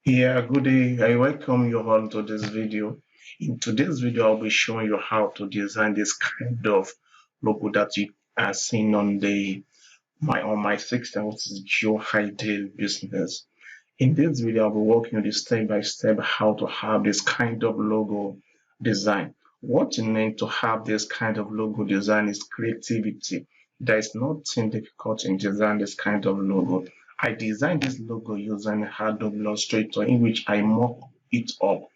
Yeah, good day. I welcome you all to this video. In today's video, I'll be showing you how to design this kind of logo that you are seeing on my system, which is your ideal business. In this video, I'll be walking you step by step how to have this kind of logo design. What you need to have this kind of logo design is creativity. There is nothing difficult in designing this kind of logo. I designed this logo using Adobe Illustrator, in which I mock it up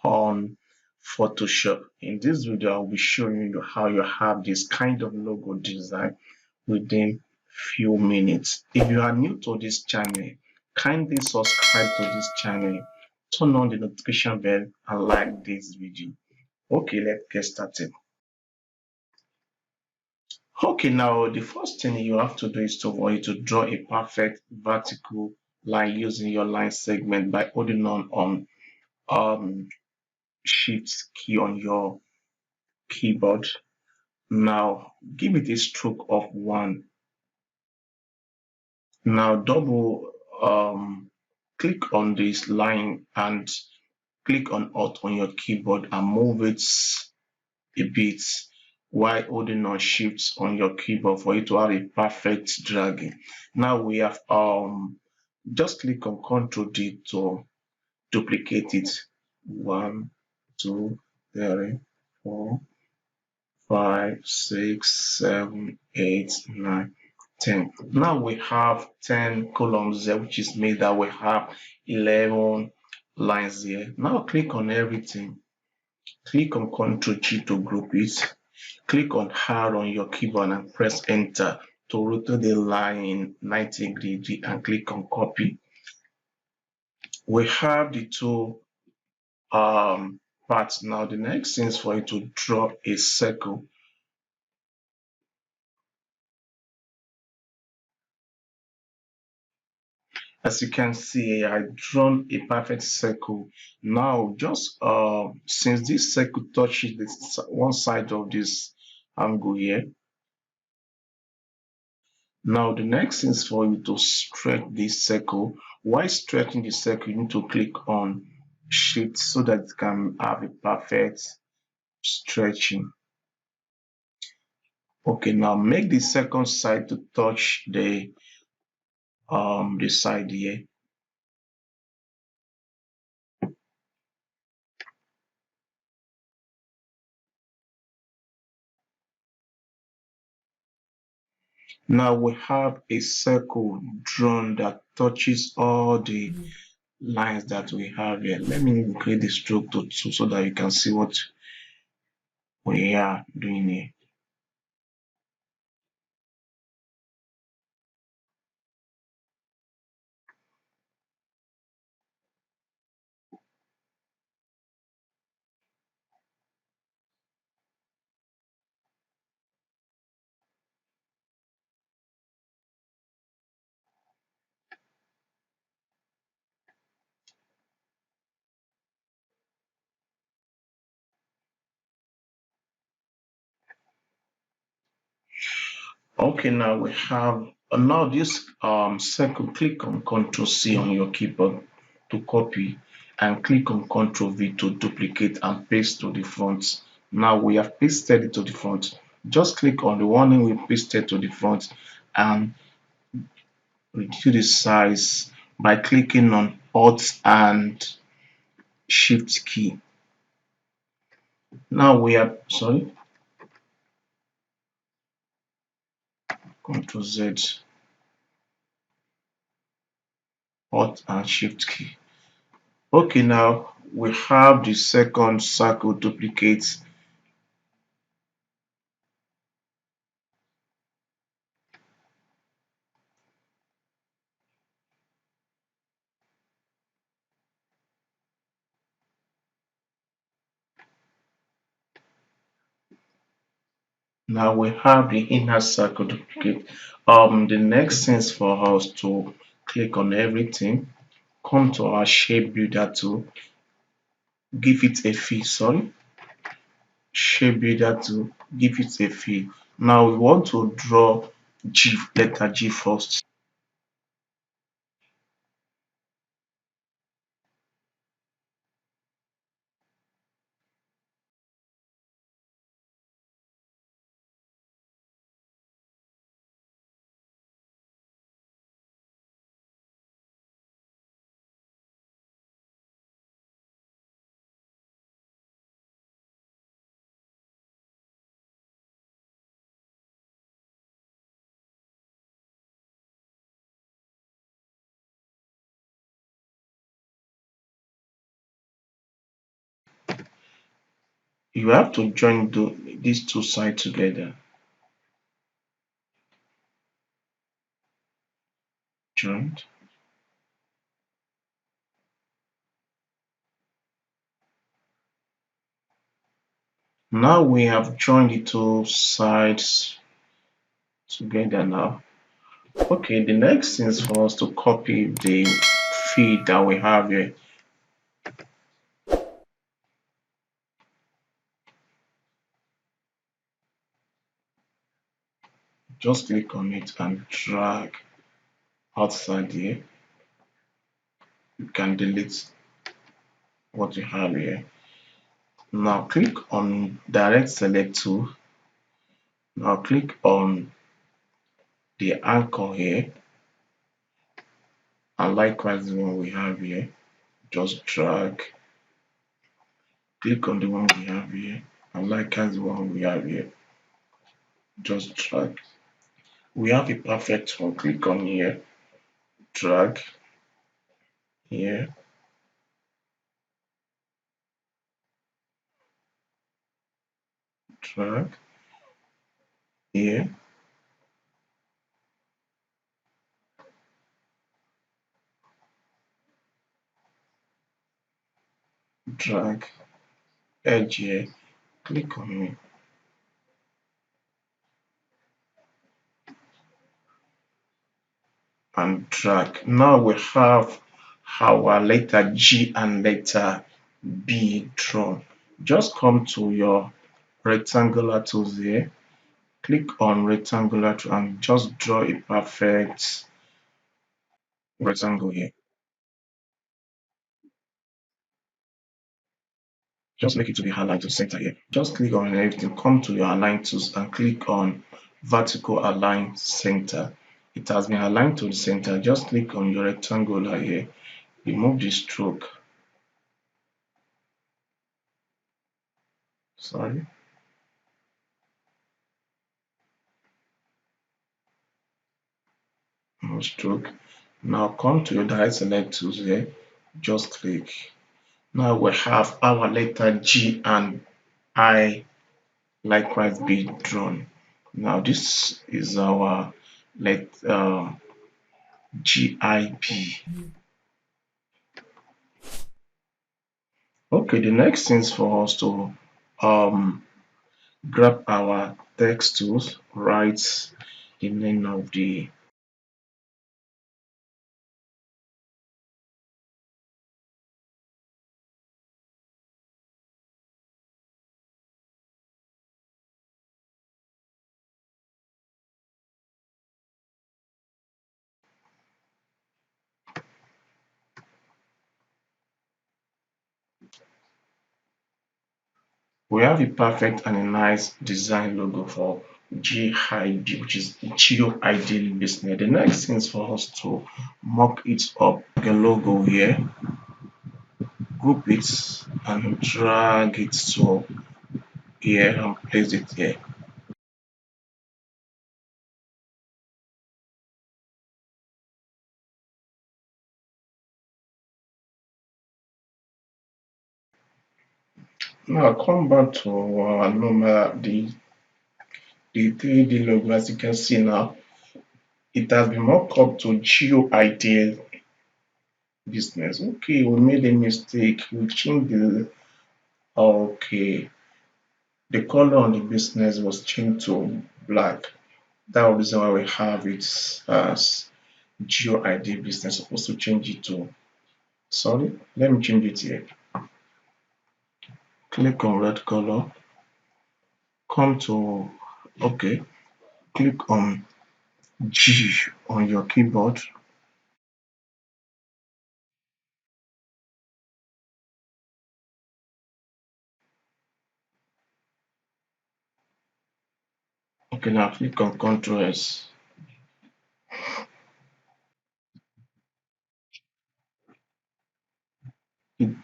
on Photoshop. In this video, I'll be showing you how you have this kind of logo design within few minutes. If you are new to this channel, kindly subscribe to this channel, turn on the notification bell and like this video. Okay, let's get started. Okay, now the first thing you have to do is for you to draw a perfect vertical line using your line segment by holding on shift key on your keyboard. Now give it a stroke of 1. Now double click on this line and click on Alt on your keyboard and move it a bit while holding on Shift on your keyboard for you to have a perfect dragging. Now we have just click on Ctrl D to duplicate it. 1, 2, 3, 4, 5, 6, 7, 8, 9, 10. Now we have 10 columns there, which is made that we have 11 lines here. Now click on everything. Click on Ctrl G to group it. Click on R on your keyboard and press Enter to rotate the line in 90 degrees and click on Copy. We have the two parts. Now the next thing is for you to draw a circle. As you can see, I've drawn a perfect circle. Now, just since this circle touches this one side of this angle here, now the next thing is for you to stretch this circle. While stretching the circle, you need to click on Shift so that it can have a perfect stretching. Okay, now make the second side to touch the side here. Now we have a circle drawn that touches all the lines that we have here. Let me create the stroke to 2 so that you can see what we are doing here. Okay, now we have now this circle. Click on Ctrl C on your keyboard to copy and click on Ctrl V to duplicate and paste to the front. Now we have pasted it to the front. Just click on the one we pasted to the front and reduce the size by clicking on Alt and Shift key. Now we are Ctrl Z, Alt and Shift key. Okay, now we have the second circle duplicate. Now we have the inner circle duplicate. The next thing is for us to click on everything, come to our shape builder tool, give it a fill. Shape builder tool, give it a fill. Now we want to draw letter G first. You have to join these two sides together. Joined. Now we have joined the two sides together now. Okay, the next thing is for us to copy the feed that we have here. Just click on it and drag outside here. You can delete what you have here. Now click on direct select tool. Now click on the anchor here, and likewise the one we have here. Just drag, click on the one we have here, and likewise the one we have here. Just drag. We have a perfect one. Click on here, drag here, drag here, drag edge here, click on it and drag. Now we have our letter G and letter B drawn. Just come to your rectangular tools here, click on rectangular tool and just draw a perfect rectangle here. Just make it to be aligned to center here. Just click on everything, come to your align tools and click on vertical align center. It has been aligned to the center. Just click on your rectangular here, remove the stroke. Sorry. No stroke. Now come to your direct select tools here. Just click. Now we have our letter G and I likewise be drawn. Now this is our GIB. Okay, the next thing is for us to um, grab our text tools, write the name of the. We have a perfect and a nice design logo for GIB, which is Geo Ideal Business. The next thing is for us to mock it up, the logo here, group it and drag it to here and place it here. Now come back to our normal the 3D logo. As you can see now, it has been mocked up to Geo Ideal Business. Okay, we made a mistake. We changed the okay. The color on the business was changed to black. That was the reason why we have it as Geo ID business. Supposed to change it to, sorry, let me change it here. Click on red color, come to, okay, click on G on your keyboard. Okay, now click on Ctrl S.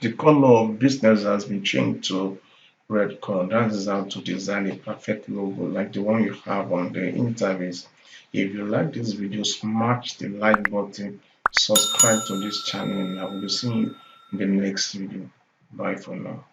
The color of business has been changed to red color. That is how to design a perfect logo like the one you have on the interface. If you like this video, smash the like button, subscribe to this channel, and I will be seeing you in the next video. Bye for now.